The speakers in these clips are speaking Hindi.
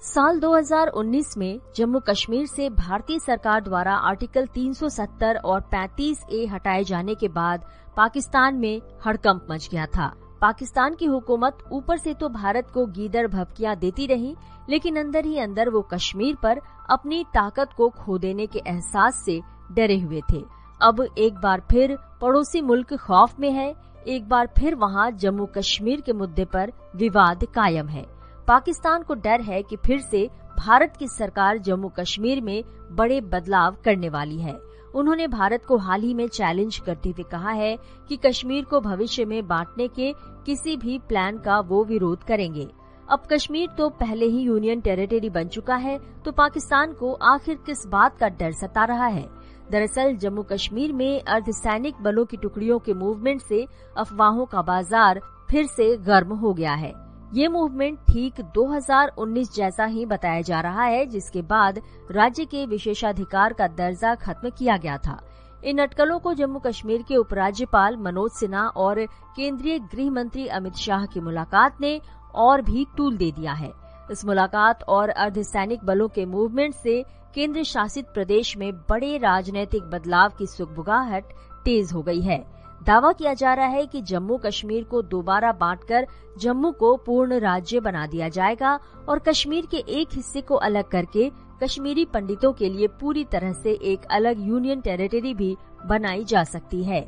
साल 2019 में जम्मू कश्मीर से भारतीय सरकार द्वारा आर्टिकल 370 और 35A हटाए जाने के बाद पाकिस्तान में हड़कंप मच गया था। पाकिस्तान की हुकूमत ऊपर से तो भारत को गीदड़ भभकियां देती रही, लेकिन अंदर ही अंदर वो कश्मीर पर अपनी ताकत को खो देने के एहसास से डरे हुए थे। अब एक बार फिर पड़ोसी मुल्क खौफ में है, एक बार फिर वहाँ जम्मू कश्मीर के मुद्दे पर विवाद कायम है। पाकिस्तान को डर है कि फिर से भारत की सरकार जम्मू कश्मीर में बड़े बदलाव करने वाली है। उन्होंने भारत को हाल ही में चैलेंज करते हुए कहा है कि कश्मीर को भविष्य में बांटने के किसी भी प्लान का वो विरोध करेंगे। अब कश्मीर तो पहले ही यूनियन टेरिटरी बन चुका है, तो पाकिस्तान को आखिर किस बात का डर सता रहा है? दरअसल जम्मू कश्मीर में अर्धसैनिक बलों की टुकड़ियों के मूवमेंट से अफवाहों का बाजार फिर से गर्म हो गया है। ये मूवमेंट ठीक 2019 जैसा ही बताया जा रहा है, जिसके बाद राज्य के विशेषाधिकार का दर्जा खत्म किया गया था। इन अटकलों को जम्मू कश्मीर के उपराज्यपाल मनोज सिन्हा और केंद्रीय गृह मंत्री अमित शाह की मुलाकात ने और भी तूल दे दिया है। इस मुलाकात और अर्धसैनिक बलों के मूवमेंट से केंद्र शासित प्रदेश में बड़े राजनीतिक बदलाव की सुगबुगाहट तेज हो गई है। दावा किया जा रहा है कि जम्मू कश्मीर को दोबारा बांटकर जम्मू को पूर्ण राज्य बना दिया जाएगा और कश्मीर के एक हिस्से को अलग करके कश्मीरी पंडितों के लिए पूरी तरह से एक अलग यूनियन टेरिटरी भी बनाई जा सकती है।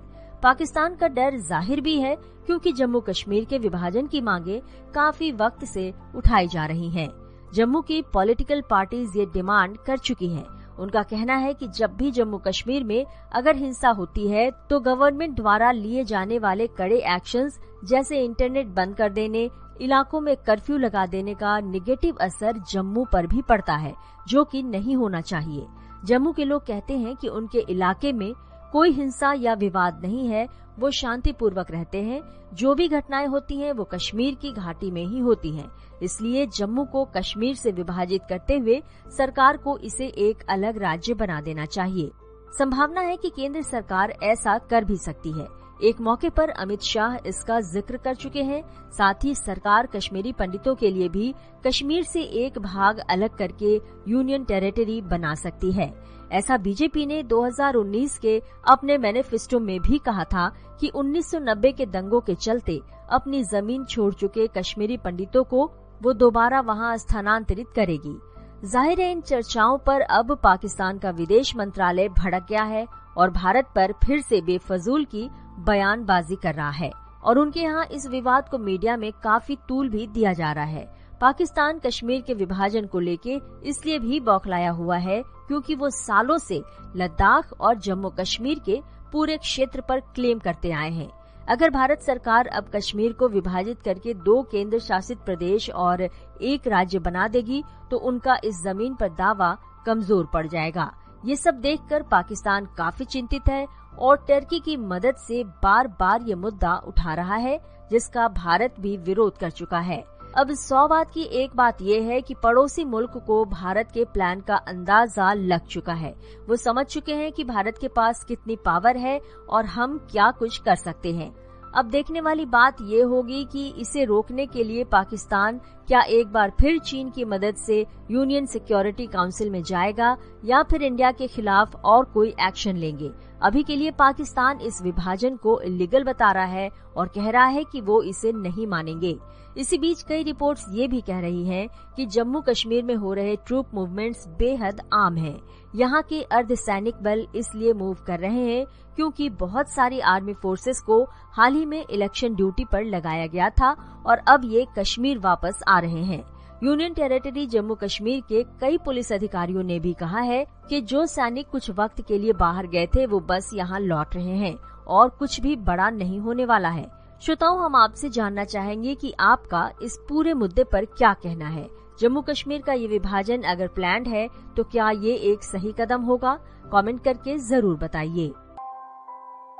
पाकिस्तान का डर जाहिर भी है, क्योंकि जम्मू कश्मीर के विभाजन की मांगे काफी वक्त से उठाई जा रही हैं। जम्मू की पॉलिटिकल पार्टीज ये डिमांड कर चुकी हैं। उनका कहना है कि जब भी जम्मू कश्मीर में अगर हिंसा होती है तो गवर्नमेंट द्वारा लिए जाने वाले कड़े एक्शंस जैसे इंटरनेट बंद कर देने, इलाकों में कर्फ्यू लगा देने का निगेटिव असर जम्मू पर भी पड़ता है, जो कि नहीं होना चाहिए। जम्मू के लोग कहते हैं कि उनके इलाके में कोई हिंसा या विवाद नहीं है, वो शांतिपूर्वक रहते हैं। जो भी घटनाएं होती हैं वो कश्मीर की घाटी में ही होती हैं। इसलिए जम्मू को कश्मीर से विभाजित करते हुए सरकार को इसे एक अलग राज्य बना देना चाहिए। संभावना है कि केंद्र सरकार ऐसा कर भी सकती है। एक मौके पर अमित शाह इसका जिक्र कर चुके हैं। साथ ही सरकार कश्मीरी पंडितों के लिए भी कश्मीर से एक भाग अलग करके यूनियन टेरिटरी बना सकती है। ऐसा बीजेपी ने 2019 के अपने मैनिफेस्टो में भी कहा था कि 1990 के दंगों के चलते अपनी जमीन छोड़ चुके कश्मीरी पंडितों को वो दोबारा वहां स्थानांतरित करेगी। जाहिर है इन चर्चाओं पर अब पाकिस्तान का विदेश मंत्रालय भड़क गया है और भारत पर फिर से बेफजूल की बयानबाजी कर रहा है और उनके यहाँ इस विवाद को मीडिया में काफी तूल भी दिया जा रहा है। पाकिस्तान कश्मीर के विभाजन को लेके इसलिए भी बौखलाया हुआ है क्योंकि वो सालों से लद्दाख और जम्मू कश्मीर के पूरे क्षेत्र पर क्लेम करते आए हैं। अगर भारत सरकार अब कश्मीर को विभाजित करके 2 केंद्र शासित प्रदेश और एक राज्य बना देगी तो उनका इस जमीन पर दावा कमजोर पड़ जाएगा। ये सब देखकर पाकिस्तान काफी चिंतित है और टर्की की मदद से बार बार ये मुद्दा उठा रहा है, जिसका भारत भी विरोध कर चुका है। अब 100 बात की एक बात ये है कि पड़ोसी मुल्क को भारत के प्लान का अंदाजा लग चुका है। वो समझ चुके हैं कि भारत के पास कितनी पावर है और हम क्या कुछ कर सकते हैं। अब देखने वाली बात ये होगी कि इसे रोकने के लिए पाकिस्तान क्या एक बार फिर चीन की मदद से यूनियन सिक्योरिटी काउंसिल में जाएगा या फिर इंडिया के खिलाफ और कोई एक्शन लेंगे। अभी के लिए पाकिस्तान इस विभाजन को इलीगल बता रहा है और कह रहा है कि वो इसे नहीं मानेंगे। इसी बीच कई रिपोर्ट्स ये भी कह रही हैं कि जम्मू कश्मीर में हो रहे ट्रूप मूवमेंट्स बेहद आम हैं। यहाँ के अर्धसैनिक बल इसलिए मूव कर रहे हैं क्योंकि बहुत सारी आर्मी फोर्सेस को हाल ही में इलेक्शन ड्यूटी पर लगाया गया था और अब ये कश्मीर वापस आ रहे हैं। यूनियन टेरिटरी जम्मू कश्मीर के कई पुलिस अधिकारियों ने भी कहा है कि जो सैनिक कुछ वक्त के लिए बाहर गए थे वो बस यहाँ लौट रहे हैं और कुछ भी बड़ा नहीं होने वाला है। श्रोताओं, हम आपसे जानना चाहेंगे कि आपका इस पूरे मुद्दे पर क्या कहना है। जम्मू कश्मीर का ये विभाजन अगर प्लान्ड है तो क्या ये एक सही कदम होगा? कमेंट करके जरूर बताइए।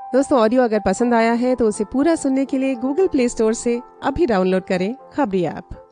दोस्तों, ऑडियो अगर पसंद आया है तो उसे पूरा सुनने के लिए गूगल प्ले स्टोर से अभी डाउनलोड करें खबरी ऐप।